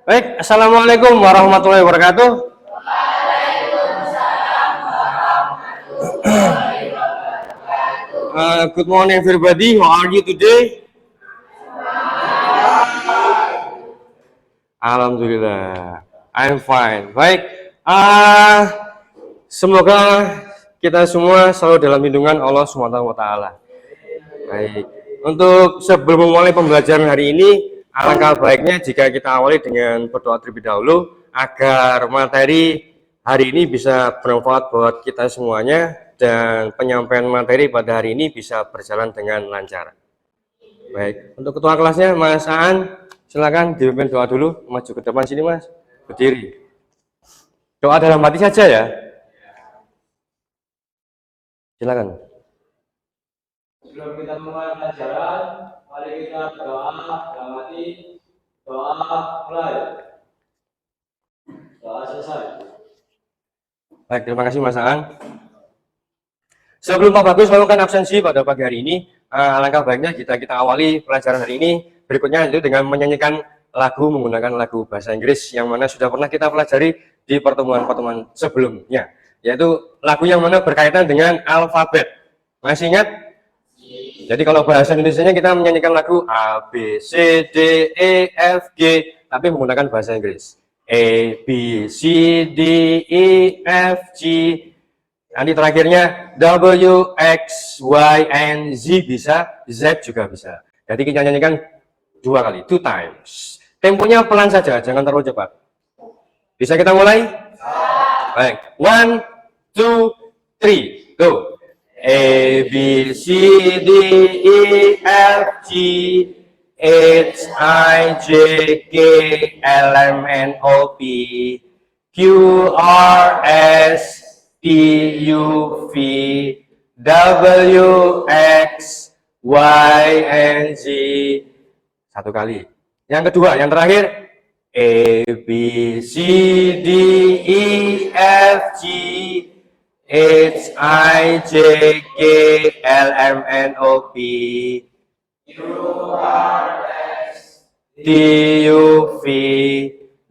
Baik, Assalamualaikum warahmatullahi wabarakatuh. Good morning everybody, how are you today? Alhamdulillah, I'm fine. Baik, semoga kita semua selalu dalam lindungan Allah SWT. Baik, untuk sebelum memulai pembelajaran hari ini, alangkah baiknya jika kita awali dengan berdoa terlebih dahulu agar materi hari ini bisa bermanfaat buat kita semuanya dan penyampaian materi pada hari ini bisa berjalan dengan lancar. Baik, untuk ketua kelasnya Mas Aan, silakan dipimpin doa dulu, maju ke depan sini Mas, berdiri. Doa dalam hati saja ya. Silakan. Sebelum kita mulai pelajaran, mari kita berdoa dalam hati. Doa mulai. Doa selesai. Baik, terima kasih Mas Aan. Sebelum Pak Bagus melakukan absensi pada pagi hari ini, alangkah baiknya kita awali pelajaran hari ini berikutnya itu dengan menyanyikan lagu menggunakan lagu bahasa Inggris yang mana sudah pernah kita pelajari di pertemuan-pertemuan sebelumnya, yaitu lagu yang mana berkaitan dengan alfabet. Masih ingat? Jadi kalau bahasa Indonesianya kita menyanyikan lagu A, B, C, D, E, F, G, tapi menggunakan bahasa Inggris. A, B, C, D, E, F, G. Nanti terakhirnya W, X, Y, and Z bisa, Z juga bisa. Jadi kita nyanyikan 2 kali, 2 times. Temponya pelan saja, jangan terlalu cepat. Bisa kita mulai? Baik, 1, 2, 3, go. A, B, C, D, E, F, G, H, I, J, K, L, M, N, O, P, Q, R, S, T, U, V, W, X, Y, and Z. 1 kali. Yang kedua, yang terakhir. A, B, C, D, E, F, G, H, I, J, K, L, M, N, O, P, Q, R, S, T, U, V,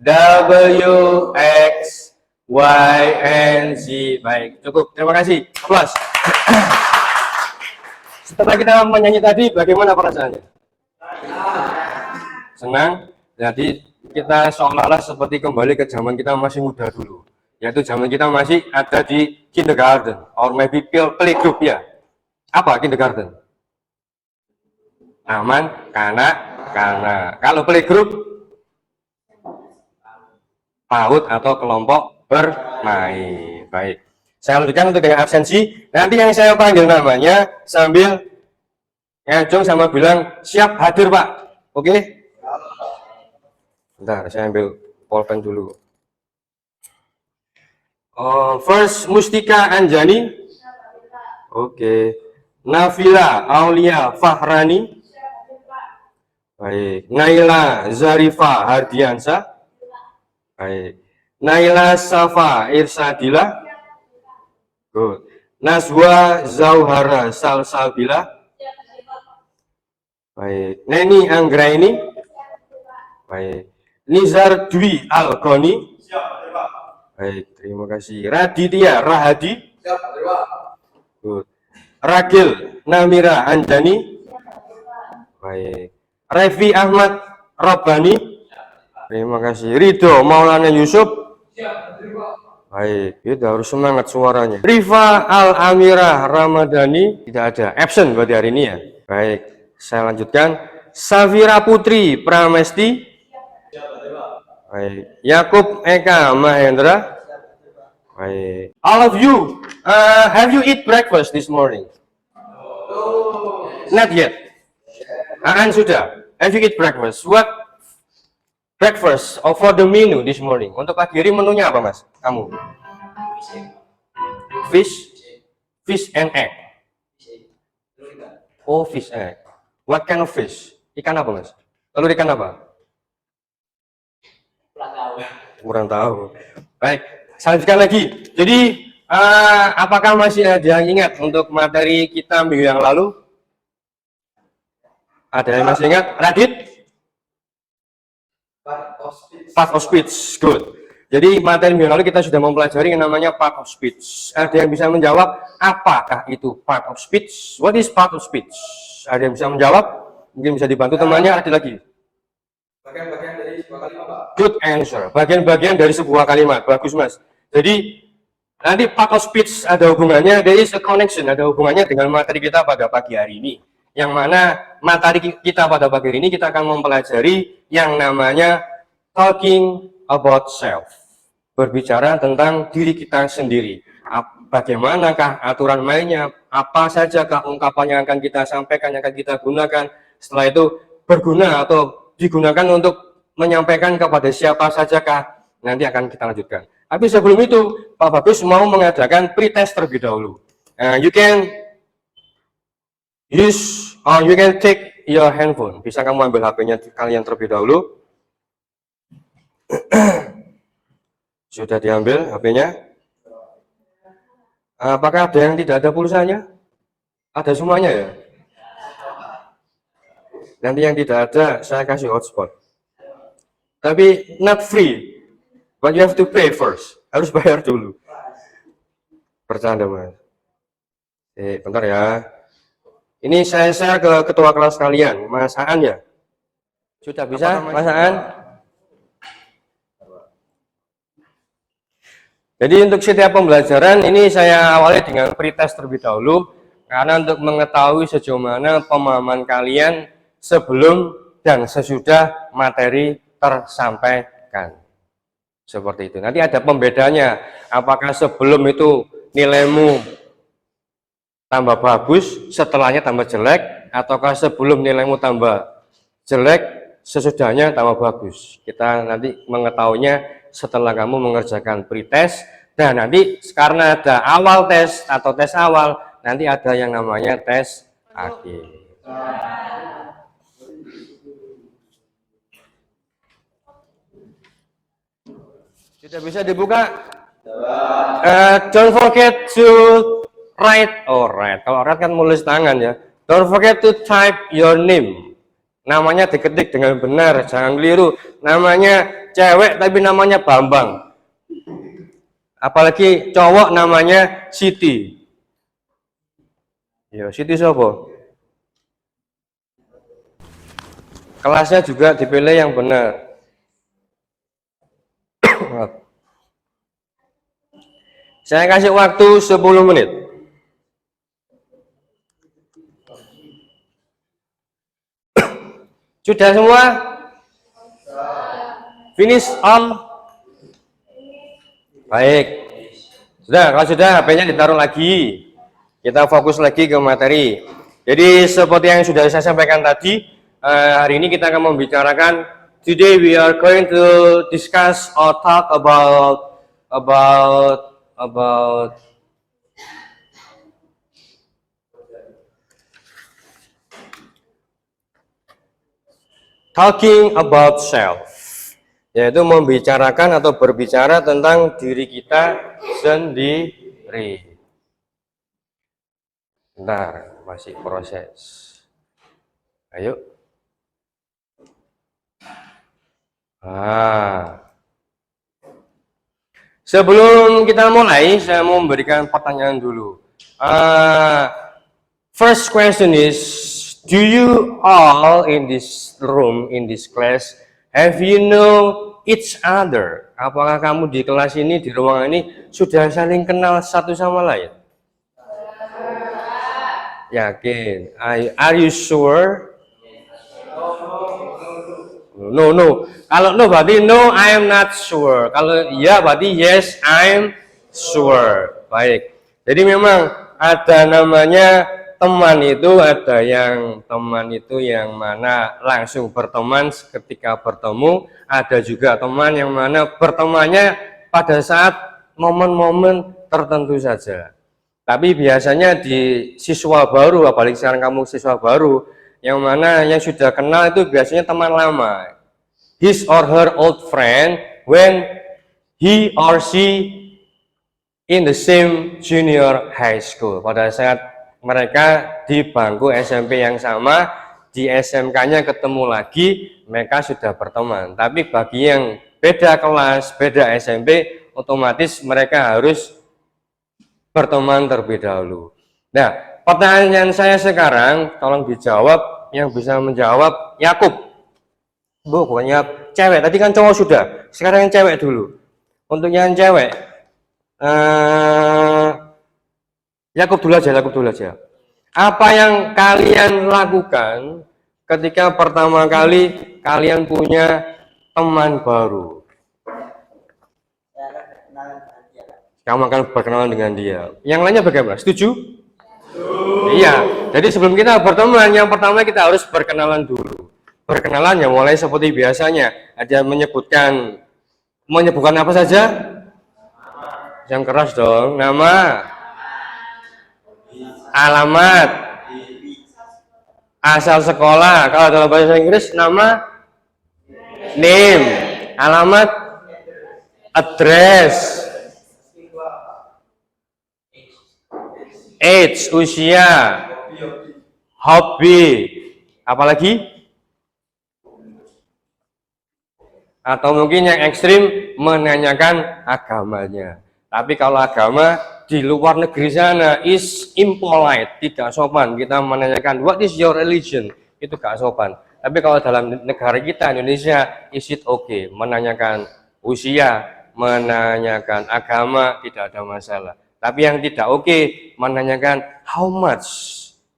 W, X, Y, and Z. Baik, cukup. Terima kasih. Aplaus. Setelah kita menyanyi tadi, bagaimana perasaannya? Senang? Jadi kita seolah-olah seperti kembali ke zaman kita masih muda dulu. Yaitu zaman kita masih ada di kindergarten, or maybe playgroup ya. Apa kindergarten? Aman, kanak-kanak. Kalau playgroup, PAUD atau kelompok bermain. Baik, saya lanjutkan untuk dengan absensi. Nanti yang saya panggil namanya sambil ngajong sama bilang siap hadir Pak. Oke? Bentar, saya ambil pulpen dulu. First Mustika Anjani. Oke. Nafila Aulia Fahrani. Baik. Naila Zarifa Hardiansa. Baik. Naila Safa Irsadila. Good. Nazwa Zauhara Salsabila. Baik. Neni Anggraini. Baik. Nizar Dwi Algoni. Baik, terima kasih. Raditya Rahadi. Good. Ragil Namira Anjani. Baik. Revi Ahmad Rabbani. Terima kasih. Ridho Maulana Yusuf. Baik, kita harus semangat suaranya. Rifa Al-Amirah Ramadhani. Tidak ada, absent berarti hari ini ya. Baik, saya lanjutkan. Safira Putri Pramesti. Baik. Yakub Eka Mahendra. Baik. All of you, have you eat breakfast this morning? Not yet. Aan sudah. Have you eat breakfast? What breakfast for the menu this morning? Untuk pagi hari menunya apa Mas? Kamu? Fish and egg. Oh, fish egg. What kind of fish? Ikan apa Mas? Telur ikan apa? Kurang tahu. Baik, saya lanjutkan lagi. Jadi, apakah masih ada yang ingat untuk materi kita minggu yang lalu? Ada yang masih ingat? Radit? Part of speech, good. Jadi materi minggu lalu kita sudah mempelajari yang namanya part of speech. Ada yang bisa menjawab apakah itu part of speech? What is part of speech? Ada yang bisa menjawab? Mungkin bisa dibantu temannya. Ada lagi? Bagian-bagian dari sebuah kalimat, Pak. Good answer. Bagian-bagian dari sebuah kalimat. Bagus, Mas. Jadi nanti part of speech ada hubungannya, there is a connection, ada hubungannya dengan materi kita pada pagi hari ini. Yang mana materi kita pada pagi hari ini kita akan mempelajari yang namanya talking about self. Berbicara tentang diri kita sendiri. Bagaimanakah aturan mainnya, apa sajakah ungkapan yang akan kita sampaikan, yang akan kita gunakan. Setelah itu berguna atau digunakan untuk menyampaikan kepada siapa sajakah, nanti akan kita lanjutkan. Tapi sebelum itu, Pak Bagus mau mengadakan pretest terlebih dahulu. You can use or you can take your handphone. Bisa kamu ambil HP-nya kalian terlebih dahulu. Sudah diambil HP-nya? Apakah ada yang tidak ada pulsanya? Ada semuanya ya? Nanti yang tidak ada, saya kasih hotspot. Tapi not free, but you have to pay first. Harus bayar dulu. Bercanda, Mas. Bentar ya. Ini saya share ke ketua kelas kalian, Mas Aan ya. Sudah bisa, Mas Aan? Jadi untuk setiap pembelajaran ini saya awali dengan pretest terlebih dahulu, karena untuk mengetahui sejauh mana pemahaman kalian sebelum dan sesudah materi tersampaikan. Seperti itu. Nanti ada pembedanya. Apakah sebelum itu nilaimu tambah bagus, setelahnya tambah jelek, ataukah sebelum nilaimu tambah jelek, sesudahnya tambah bagus. Kita nanti mengetahuinya setelah kamu mengerjakan pretest, dan nanti karena ada awal tes atau tes awal, nanti ada yang namanya tes akhir. Sudah bisa dibuka? Don't forget to write. Kalau write kan nulis tangan ya. Don't forget to type your name. Namanya diketik dengan benar, jangan keliru. Namanya cewek tapi namanya Bambang. Apalagi cowok namanya Siti. Ya, Siti siapa? Kelasnya juga dipilih yang benar. Saya kasih waktu 10 menit. Sudah semua? Finish all? Baik. Sudah, kalau sudah HP-nya ditaruh lagi. Kita fokus lagi ke materi. Jadi seperti yang sudah saya sampaikan tadi, hari ini kita akan membicarakan, today we are going to discuss or talk about talking about self, yaitu membicarakan atau berbicara tentang diri kita sendiri. Bentar, masih proses. Ayo. Sebelum kita mulai, saya mau memberikan pertanyaan dulu. First question is, do you all in this room, in this class, have you know each other? Apakah kamu di kelas ini, di ruangan ini, sudah saling kenal satu sama lain? Yakin? Are you sure? No. Kalau no berarti no, I am not sure. Kalau ya berarti yes, I'm sure. Baik. Jadi memang ada namanya teman itu, ada yang teman itu yang mana langsung berteman ketika bertemu, ada juga teman yang mana bertemannya pada saat momen-momen tertentu saja. Tapi biasanya di siswa baru, apalagi sekarang kamu siswa baru, yang mana yang sudah kenal itu biasanya teman lama, his or her old friend when he or she in the same junior high school, pada saat mereka di bangku SMP yang sama, di SMK-nya ketemu lagi, mereka sudah berteman. Tapi bagi yang beda kelas, beda SMP, otomatis mereka harus berteman terlebih dahulu. Nah, pertanyaan saya sekarang, tolong dijawab, yang bisa menjawab Yakub. Bu, pokoknya cewek, tadi kan cowok sudah, sekarang yang cewek dulu. Untuk yang cewek, Yakub dulu aja. Apa yang kalian lakukan ketika pertama kali kalian punya teman baru? Kamu akan berkenalan dengan dia. Yang lainnya bagaimana? Setuju? Iya. Jadi sebelum kita berteman, yang pertama kita harus berkenalan dulu. Berkenalan ya mulai seperti biasanya. Ada menyebutkan apa saja? Yang keras dong. Nama, alamat, asal sekolah. Kalau dalam bahasa Inggris nama, name, alamat, address, age, usia, hobi, apalagi? Atau mungkin yang ekstrim menanyakan agamanya. Tapi kalau agama di luar negeri sana is impolite, tidak sopan. Kita menanyakan what is your religion, itu gak sopan. Tapi kalau dalam negara kita Indonesia, is it okay menanyakan usia, menanyakan agama, tidak ada masalah. Tapi yang tidak oke menanyakan how much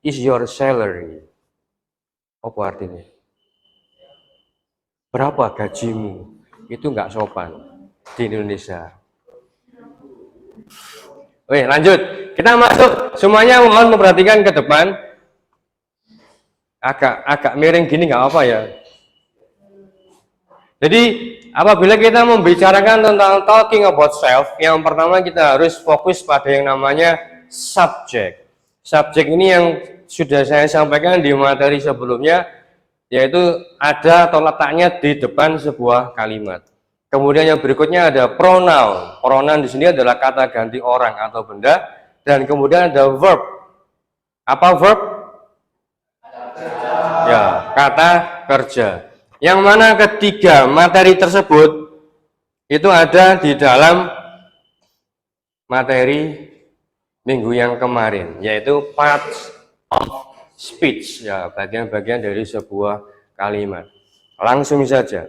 is your salary? Apa artinya? Berapa gajimu? Itu nggak sopan di Indonesia. Oke, lanjut. Kita masuk. Semuanya mohon memperhatikan ke depan. Agak miring gini nggak apa ya. Jadi apabila kita membicarakan tentang talking about self, yang pertama kita harus fokus pada yang namanya subjek. Subjek ini yang sudah saya sampaikan di materi sebelumnya, yaitu ada atau letaknya di depan sebuah kalimat. Kemudian yang berikutnya ada pronoun. Pronoun di sini adalah kata ganti orang atau benda, dan kemudian ada verb. Apa verb? Ya, kata kerja. Yang mana ketiga materi tersebut itu ada di dalam materi minggu yang kemarin, yaitu parts of speech, ya, bagian-bagian dari sebuah kalimat. Langsung saja.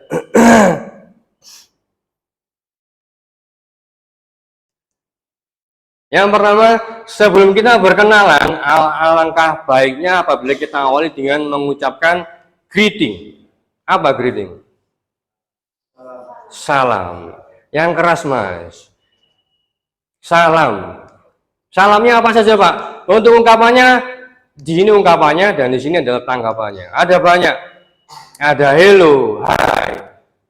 Yang pertama, sebelum kita berkenalan, alangkah baiknya apabila kita awali dengan mengucapkan greeting. Apa greeting? Salam. Yang keras, Mas. Salam. Salamnya apa saja, Pak? Untuk ungkapannya, di sini ungkapannya dan di sini adalah tanggapannya. Ada banyak. Ada hello, hi.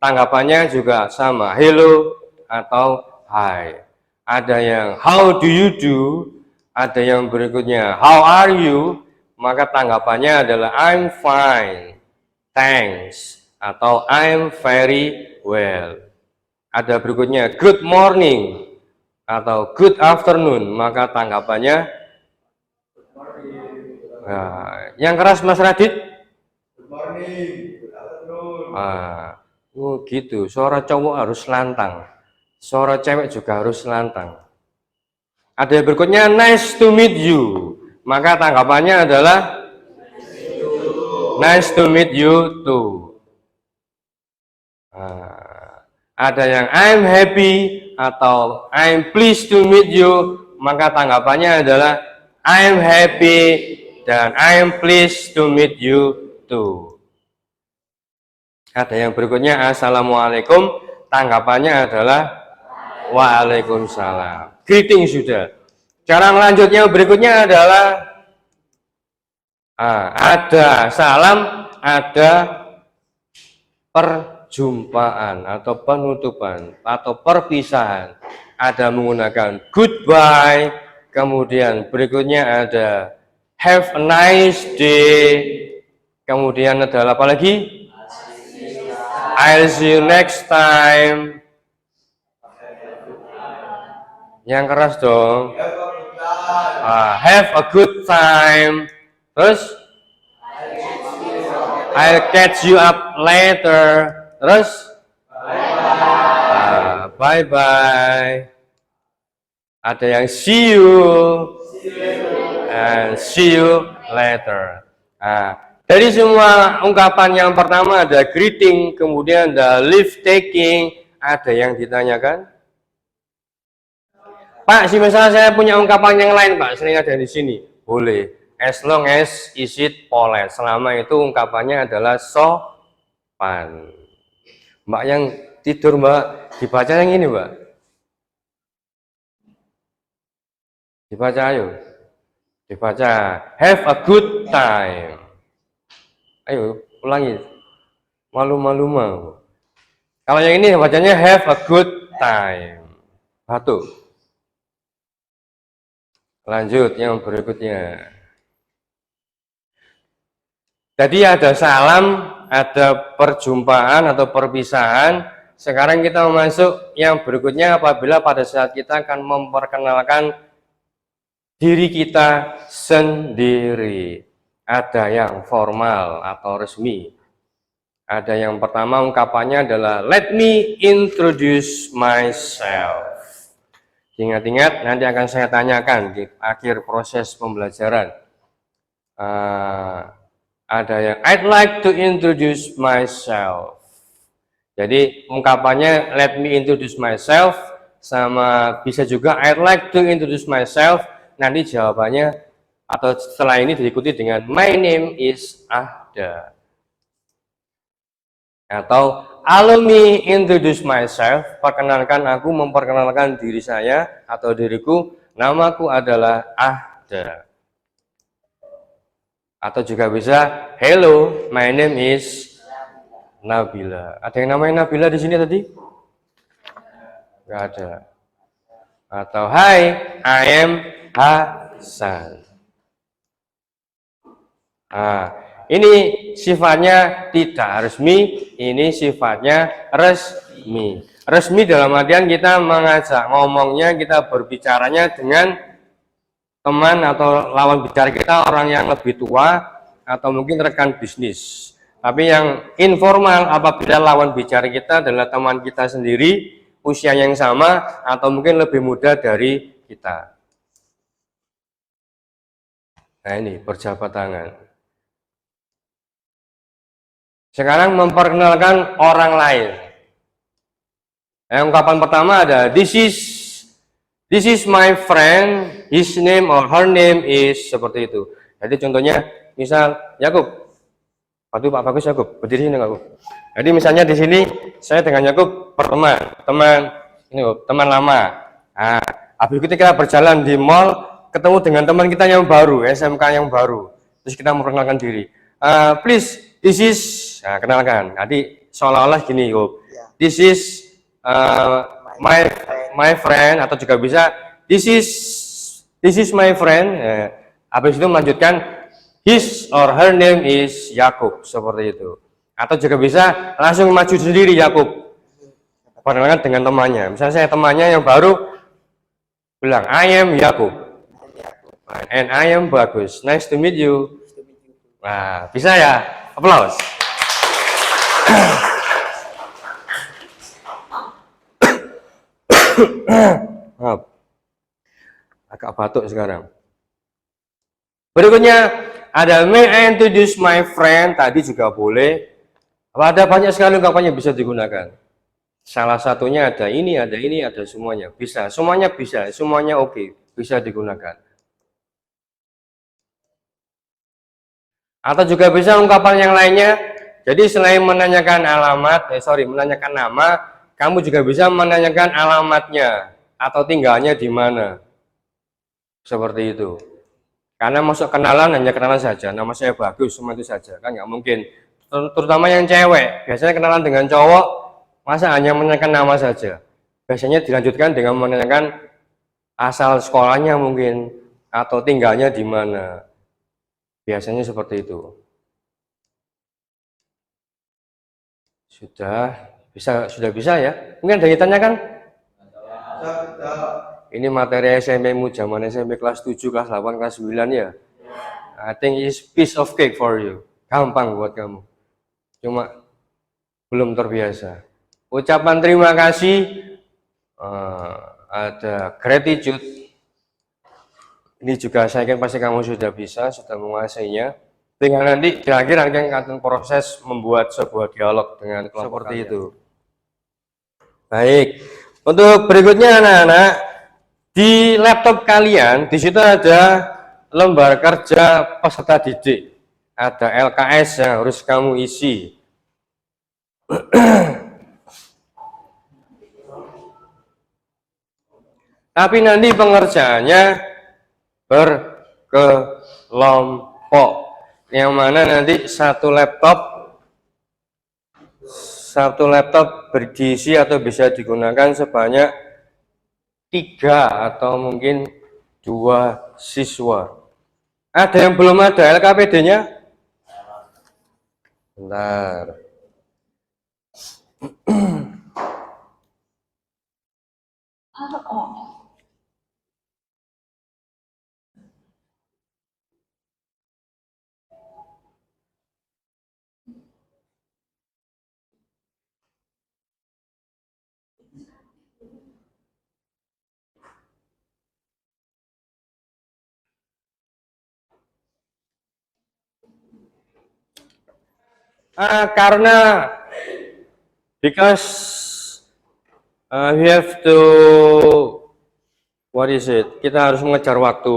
Tanggapannya juga sama, hello atau hi. Ada yang how do you do, ada yang berikutnya how are you, maka tanggapannya adalah I'm fine, thanks, atau I'm very well. Ada berikutnya good morning atau good afternoon, maka tanggapannya yang keras Mas Radit. Good morning, good afternoon. Gitu, suara cowok harus lantang. Suara cewek juga harus lantang. Ada yang berikutnya nice to meet you, maka tanggapannya adalah nice to meet you too. Ada yang I'm happy atau I'm pleased to meet you, maka tanggapannya adalah I'm happy dan I'm pleased to meet you too. Ada yang berikutnya assalamualaikum, tanggapannya adalah waalaikumsalam. Greeting sudah. Cara selanjutnya berikutnya adalah ada salam, ada perjumpaan atau penutupan atau perpisahan. Ada menggunakan goodbye, kemudian berikutnya ada have a nice day, kemudian ada apa lagi? I'll see you next time. Yang keras dong. Have a good time. Terus I'll catch you up later. Terus? Bye bye. Ada yang see you. And see you later. Dari semua ungkapan yang pertama ada greeting, kemudian ada leave taking, ada yang ditanyakan? Pak, misalnya saya punya ungkapan yang lain, Pak, selain ada di sini. Boleh. As long as is it polite. Selama itu ungkapannya adalah sopan. Mbak yang tidur, Mbak, dibaca yang ini, Mbak. Dibaca, ayo. Dibaca. Have a good time. Ayo, ulangi. Malu-malu mau. Kalau yang ini bacanya have a good time. Batuk. Lanjut yang berikutnya. Jadi ada salam, ada perjumpaan atau perpisahan. Sekarang kita masuk yang berikutnya apabila pada saat kita akan memperkenalkan diri kita sendiri. Ada yang formal atau resmi. Ada yang pertama ungkapannya adalah let me introduce myself. Ingat-ingat, nanti akan saya tanyakan di akhir proses pembelajaran. Ada yang I'd like to introduce myself. Jadi ungkapannya let me introduce myself, sama bisa juga I'd like to introduce myself. Nanti jawabannya atau setelah ini diikuti dengan my name is Ahda. Atau allow me introduce myself, perkenalkan aku memperkenalkan diri saya atau diriku, namaku adalah Ahda. Atau juga bisa hello, my name is Nabila. Ada yang namanya Nabila di sini tadi? Enggak ada. Atau hi, I am Hasan. Ini sifatnya tidak resmi, ini sifatnya resmi. Resmi dalam artian kita mengajak ngomongnya, kita berbicaranya dengan teman atau lawan bicara kita orang yang lebih tua atau mungkin rekan bisnis. Tapi yang informal apabila lawan bicara kita adalah teman kita sendiri, usia yang sama atau mungkin lebih muda dari kita. Nah ini berjabat tangan. Sekarang memperkenalkan orang lain. Ungkapan pertama ada this is my friend, his name or her name is, seperti itu. Jadi contohnya misal Yakub. Aduh Pak Bagus Yakub, berdiri sini Yakub. Jadi misalnya di sini saya dengan Yakub berteman, teman lama. Habis itu kita berjalan di mall, ketemu dengan teman kita yang baru, SMK yang baru. Terus kita memperkenalkan diri. Please, this is, kenalkan. Nanti seolah-olah gini, this is my friend, atau juga bisa this is my friend. Habis itu melanjutkan his or her name is Yakub, seperti itu. Atau juga bisa langsung maju sendiri Yakub, perkenalkan dengan temannya. Misalnya saya temannya yang baru, bilang I am Yakub and I am Bagus, nice to meet you. Nah, bisa ya? Aplaus. Maaf, agak batuk sekarang. Berikutnya ada may I introduce my friend, tadi juga boleh. Ada banyak sekali ungkapannya bisa digunakan. Salah satunya ada ini, ada semuanya. Bisa, semuanya bisa, semuanya oke, bisa digunakan. Atau juga bisa ungkapan yang lainnya. Jadi selain menanyakan menanyakan nama, kamu juga bisa menanyakan alamatnya atau tinggalnya di mana. Seperti itu. Karena masuk kenalan hanya kenalan saja, nama saya Bagus, cuma itu saja, kan nggak mungkin. Terutama yang cewek, biasanya kenalan dengan cowok, masa hanya menanyakan nama saja. Biasanya dilanjutkan dengan menanyakan asal sekolahnya mungkin, atau tinggalnya di mana. Biasanya seperti itu. Sudah bisa ya? Mungkin ada yang ditanyakan? Ini materi SMP-mu zaman SMP kelas 7, kelas 8, kelas 9 ya? I think it's piece of cake for you. Gampang buat kamu. cuma belum terbiasa. Ucapan terima kasih, ada gratitude. Ini juga saya yakin pasti kamu sudah bisa, sudah menguasainya. Tinggal nanti di akhir akan proses membuat sebuah dialog dengan kelompok seperti itu. Baik, untuk berikutnya anak-anak, di laptop kalian di situ ada lembar kerja peserta didik, ada LKS yang harus kamu isi. Tapi nanti pengerjaannya berkelompok, yang mana nanti satu laptop berdiisi atau bisa digunakan sebanyak 3 atau mungkin 2 siswa. Ada yang belum ada LKPD-nya? Bentar. Karena because we have to kita harus mengejar waktu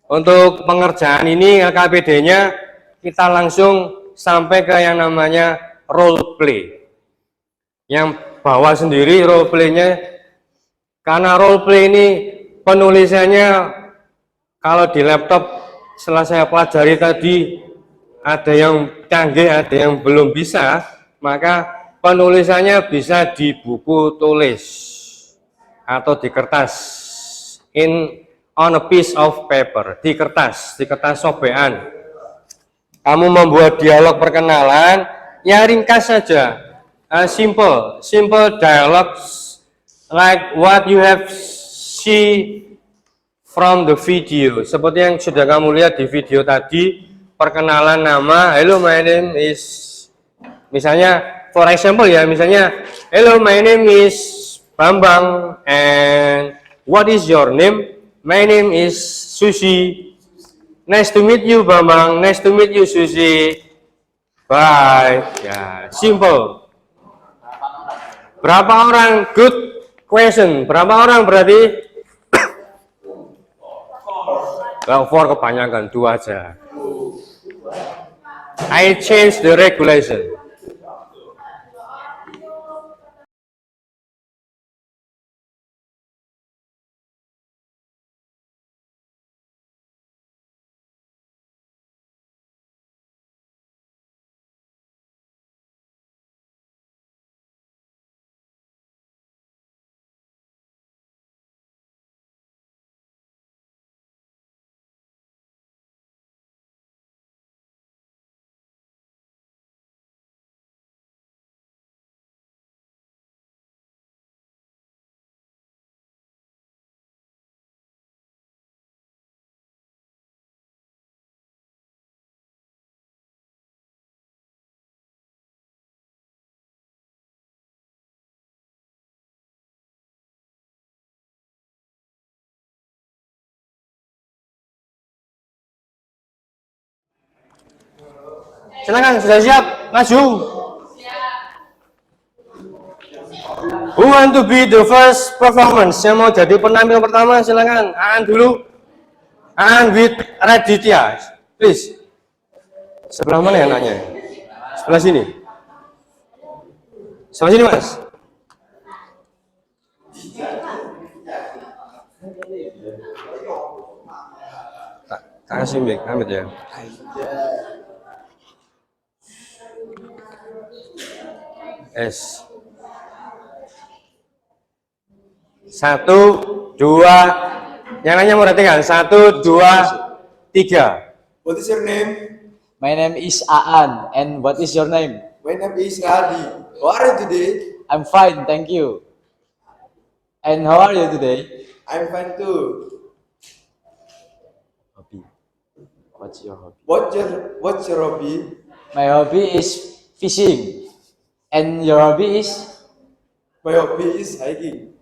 untuk pengerjaan ini. LKPD-nya kita langsung sampai ke yang namanya role play, yang bawa sendiri role play-nya, karena role play ini penulisannya kalau di laptop setelah saya pelajari tadi ada yang canggih, ada yang belum bisa, maka penulisannya bisa di buku tulis atau di kertas, on a piece of paper, di kertas sobekan. Kamu membuat dialog perkenalan, ya ringkas saja, simple dialogues like what you have see from the video, seperti yang sudah kamu lihat di video tadi. Perkenalan nama, hello my name is, misalnya for example ya, misalnya hello my name is Bambang and what is your name? My name is Susi. Nice to meet you Bambang, nice to meet you Susi. Bye. Ya, simple. Berapa orang? Good question. Berapa orang berarti? Well, 4 kebanyakan, 2 aja. I change the regulation. Silakan, sudah siap? Maju. Who want to be the first performance? Yang mau jadi penampil pertama, silakan. Aan dulu. Aan with Raditya, please. Sebelah mana ya anaknya? Sebelah sini. Sebelah sini mas. Tak kasih mic, Hamid ya. S. 1, 2, yang lainnya perhatikan. 1, 2, 3. What is your name? My name is Aan, and what is your name? My name is Radi. How are you today? I'm fine, thank you. And how are you today? I'm fine too. Hobby. What's your hobby? What's your hobby? My hobby is fishing. And your hobby is? My hobby is hiking.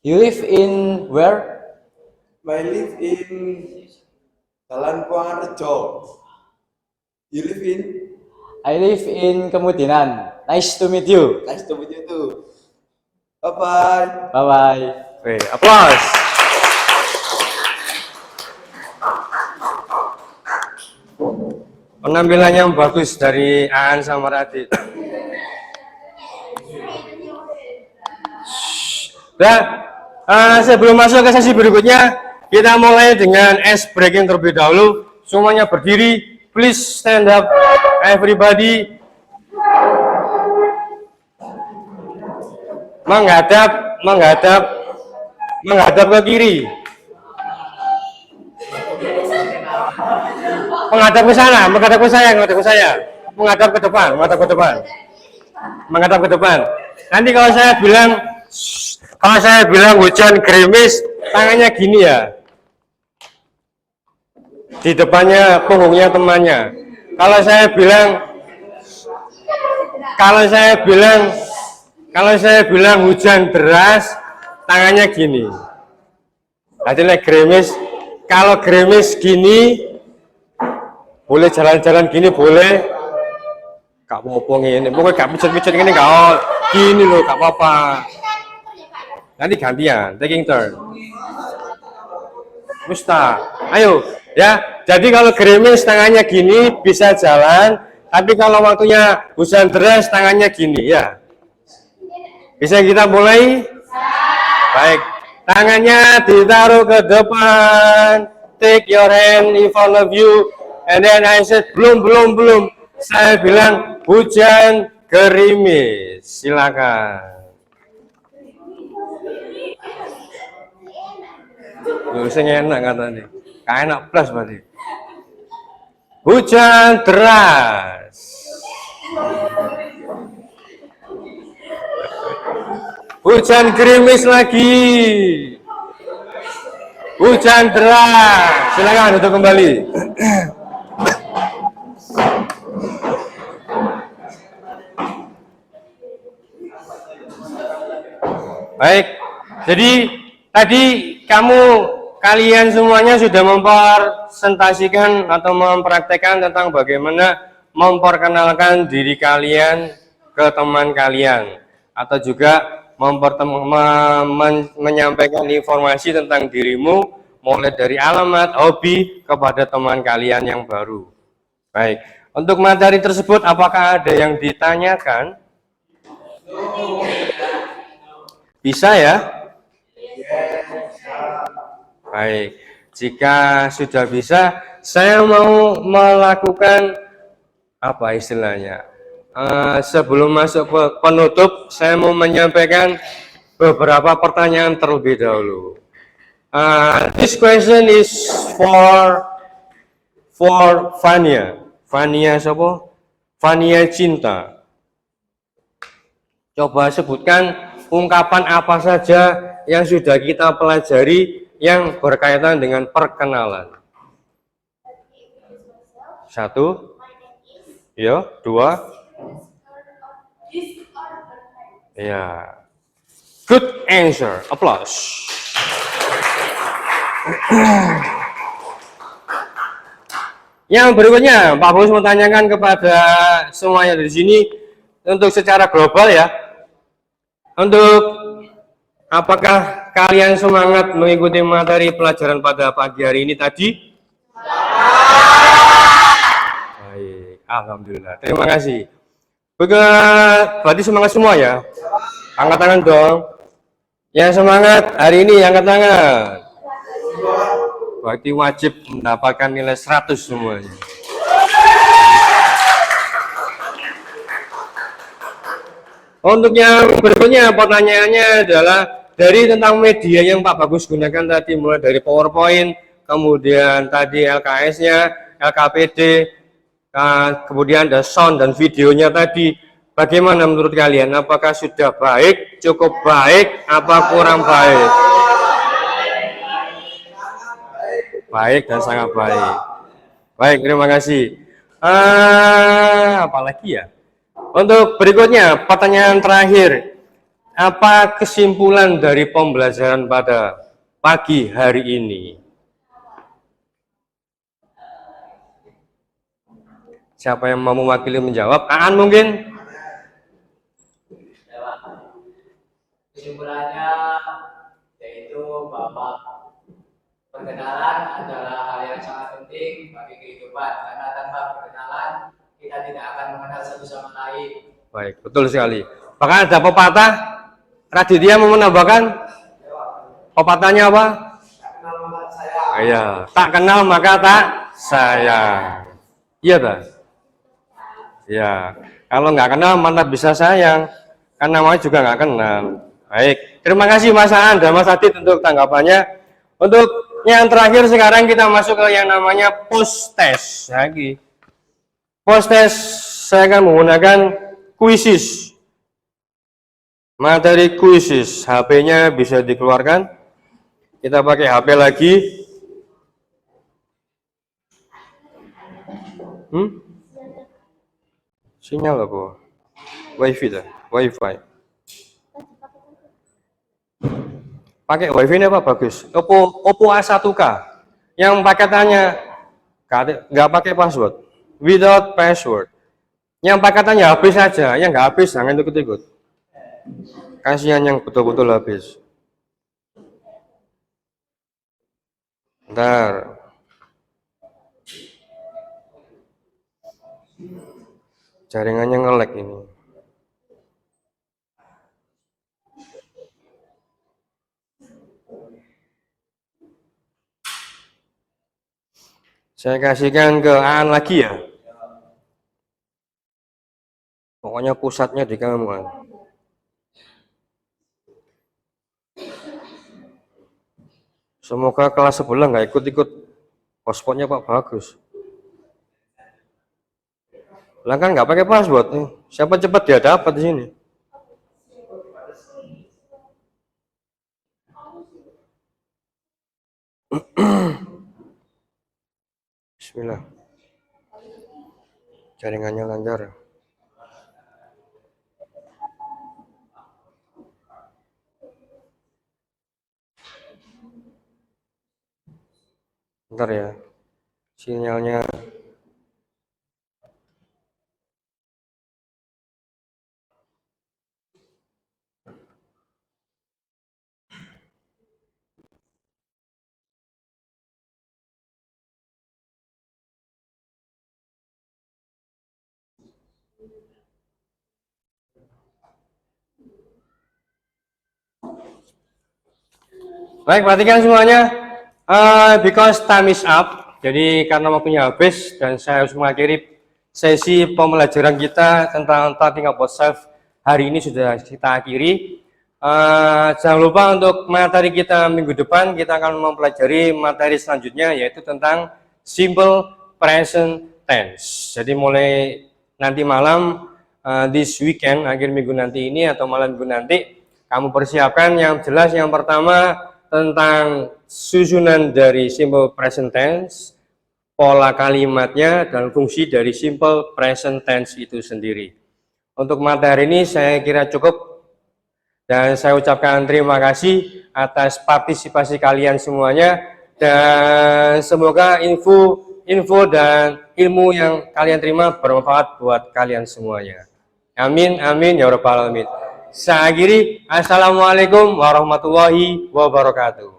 You live in where? I live in Jalan Kuangarjo. You live in? I live in Kemudian. Nice to meet you. Nice to meet you too. Bye bye. Bye bye. Oke, aplaus. Penampilannya yang bagus dari Aan sama Radit. Nah, sebelum masuk ke sesi berikutnya, kita mulai dengan ice breaking terlebih dahulu. Semuanya berdiri, please stand up, everybody. Menghadap ke kiri. Menghadap ke sana, menghadap ke saya, menghadap ke depan. Nanti kalau saya bilang hujan gerimis, tangannya gini ya. Di depannya punggungnya temannya. Kalau saya bilang hujan deras, tangannya gini. Jadi gerimis, kalau gerimis gini, boleh jalan-jalan gini boleh. Gak apa-apa ini, pokoknya gak picet-picet ini gak gini loh, gak apa-apa. Nanti gantian, taking turn. Musta, ayo ya. Jadi kalau gerimis tangannya gini bisa jalan, tapi kalau waktunya hujan deras tangannya gini ya. Bisa kita mulai? Baik, tangannya ditaruh ke depan. Take your hand in front of you, and then I said belum. Saya bilang hujan gerimis. Silakan. Sing enak katanya. Kayak enak plus berarti. Hujan deras. Hujan gerimis lagi. Hujan deras. Silakan untuk kembali. Baik. Jadi tadi kalian semuanya sudah mempresentasikan atau mempraktekkan tentang bagaimana memperkenalkan diri kalian ke teman kalian, atau juga menyampaikan informasi tentang dirimu mulai dari alamat, hobi kepada teman kalian yang baru. Baik, untuk materi tersebut apakah ada yang ditanyakan? Bisa ya? Baik, jika sudah bisa, saya mau melakukan apa istilahnya? Sebelum masuk ke penutup, saya mau menyampaikan beberapa pertanyaan terlebih dahulu. This question is for Fania. Fania siapa? Fania Cinta. Coba sebutkan ungkapan apa saja yang sudah kita pelajari yang berkaitan dengan perkenalan. 1, ya, 2, ya, good answer, applause. Yang berikutnya, Pak Bos mau tanyakan kepada semuanya di sini untuk secara global ya, untuk apakah kalian semangat mengikuti materi pelajaran pada pagi hari ini tadi? Baik, alhamdulillah. Terima kasih. Berarti semangat semua ya? Angkat tangan dong. Yang semangat hari ini angkat tangan. Berarti wajib mendapatkan nilai 100 semuanya. Untuk yang berikutnya pertanyaannya adalah dari tentang media yang Pak Bagus gunakan tadi, mulai dari PowerPoint, kemudian tadi LKS-nya, LKPD, kemudian ada sound dan videonya tadi. Bagaimana menurut kalian? Apakah sudah baik, cukup baik, apa kurang baik? Baik dan sangat baik. Baik, terima kasih. Apalagi ya? Untuk berikutnya, pertanyaan terakhir. Apa kesimpulan dari pembelajaran pada pagi hari ini? Siapa yang mau mewakili menjawab? Aan mungkin? Kesimpulannya yaitu bahwa perkenalan adalah hal yang sangat penting bagi kehidupan karena tanpa perkenalan kita tidak akan mengenal satu sama lain. Baik, betul sekali. Bahkan ada pepatah, Raditya mau menambahkan? Pepatahnya apa? Iya, tak kenal maka tak sayang. Iya tak? Ya, kalau nggak kenal mana bisa sayang, kan namanya juga nggak kenal. Baik, terima kasih Mas Aan dan Mas Adit untuk tanggapannya. Untuk yang terakhir sekarang kita masuk ke yang namanya post test lagi. Post test saya akan menggunakan quizzes. Materi quizzes, HP-nya bisa dikeluarkan. Kita pakai HP lagi. Sinyal apa? Wifi dah, Wifi. Pakai Wifi ini apa bagus? Oppo A1K. Yang paketannya nggak pakai password, without password. Yang paketannya habis saja, yang nggak habis jangan ikut-ikut. Kasihan yang betul-betul habis. Bentar. Jaringannya nge-lag ini. Saya kasihkan ke Aan lagi ya. Pokoknya pusatnya di kamu kan. Semoga kelas sebelah nggak ikut-ikut hotspotnya Pak bagus. Lah kan nggak pakai password nih. Siapa cepat dia dapat di sini. Bismillah. Jaringannya lancar. Bentar ya. Sinyalnya. Baik, perhatikan semuanya. Because time is up, jadi karena waktunya habis dan saya harus mengakhiri sesi pembelajaran kita tentang Talking About Self hari ini sudah kita akhiri. Jangan lupa untuk materi kita minggu depan kita akan mempelajari materi selanjutnya yaitu tentang simple present tense. Jadi mulai nanti malam, this weekend akhir minggu nanti ini atau malam minggu nanti kamu persiapkan yang jelas. Yang pertama tentang susunan dari simple present tense, pola kalimatnya, dan fungsi dari simple present tense itu sendiri. Untuk materi ini saya kira cukup dan saya ucapkan terima kasih atas partisipasi kalian semuanya dan semoga info dan ilmu yang kalian terima bermanfaat buat kalian semuanya. Amin, amin, ya rabbal alamin. Saya akhiri, assalamualaikum warahmatullahi wabarakatuh.